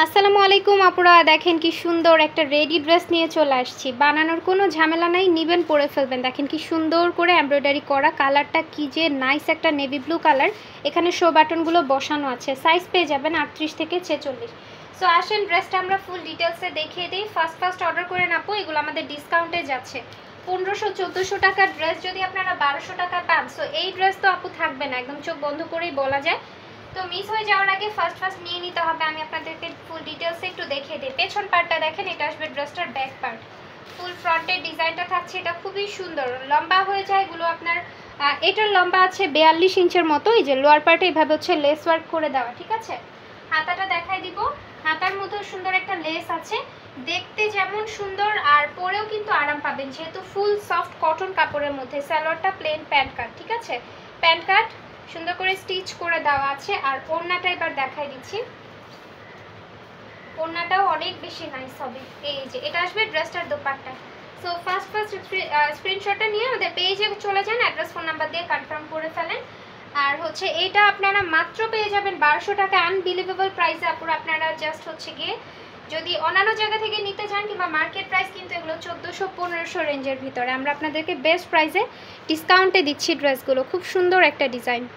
আসসালামু আলাইকুম আপুরা, দেখেন কি সুন্দর একটা রেডি ড্রেস নিয়ে চলে আসছি। বানানোর কোনো ঝামেলা নাই, নিবেন পরে ফেলবেন। দেখেন কি সুন্দর করে এমব্রয়ডারি করা, কালারটা কি যে নাইস, একটা নেভি ব্লু কালার। এখানে শো বাটনগুলো বসানো আছে। সাইজ পেয়ে যাবেন 38 থেকে 46। সো আসেন ড্রেসটা আমরা ফুল ডিটেলসে দেখিয়ে দিই। ফার্স্ট অর্ডার করে নাপো, এগুলো আমাদের ডিসকাউন্টে যাচ্ছে। 1500-1400 টাকার ড্রেস যদি আপনারা 1200 টাকা পান, সো এই ড্রেস তো আপু থাকবে না, একদম চোখ বন্ধ করেই বলা যায়। তো মিস হয়ে যাওয়ার আগে ফার্স্ট নিয়ে নিতে হবে। আমি আপনাদেরকে ফুল ডিটেলসে একটু দেখিয়ে দিই। পেছন পার্টটা দেখেন, এটা আসবে ড্রেসটার ব্যাক পার্ট। ফুল ফ্রন্টের ডিজাইনটা থাকছে, এটা খুবই সুন্দর। লম্বা হয়ে যায় এগুলো আপনার, এটার লম্বা আছে 42 ইঞ্চের মতো। এই যে লোয়ার পার্টে এইভাবে হচ্ছে লেস ওয়ার্ক করে দেওয়া, ঠিক আছে। হাতাটা দেখাই দিব। হাতার মধ্যে সুন্দর একটা লেস আছে, দেখতে যেমন সুন্দর আর পরেও কিন্তু আরাম পাবেন, যেহেতু ফুল সফট কটন কাপড়ের মধ্যে। সালোয়ারটা প্লেন প্যান্ট কাট, ঠিক আছে। প্যান্ট কাট সুন্দর করে স্টিচ করে দেওয়া আছে। আর ওড়নাটা এবার দেখাই দিচ্ছি, ওড়নাটাও অনেক বেশি নাইস হবে। এই যে এটা আসবে ড্রেসটার দোপাট্টা। সো ফার্স্ট স্ক্রিনশটটা নিয়ে আমাদের পেজে চলে যান, অ্যাড্রেস ফোন নাম্বার দিয়ে কনফার্ম করে ফেলেন। আর হচ্ছে এটা আপনারা মাত্র পেয়ে যাবেন 1200 টাকা, আনবিলিভেবল প্রাইসে। আপুরা আপনারা জাস্ট হচ্ছে গিয়ে যদি অন্যান্য জায়গা থেকে নিতে চান কিংবা মার্কেট প্রাইস কিন্তু এগুলো 1400-1500 রেঞ্জের ভিতরে। আমরা আপনাদেরকে বেস্ট প্রাইসে ডিসকাউন্টে দিচ্ছি ড্রেসগুলো। খুব সুন্দর একটা ডিজাইন।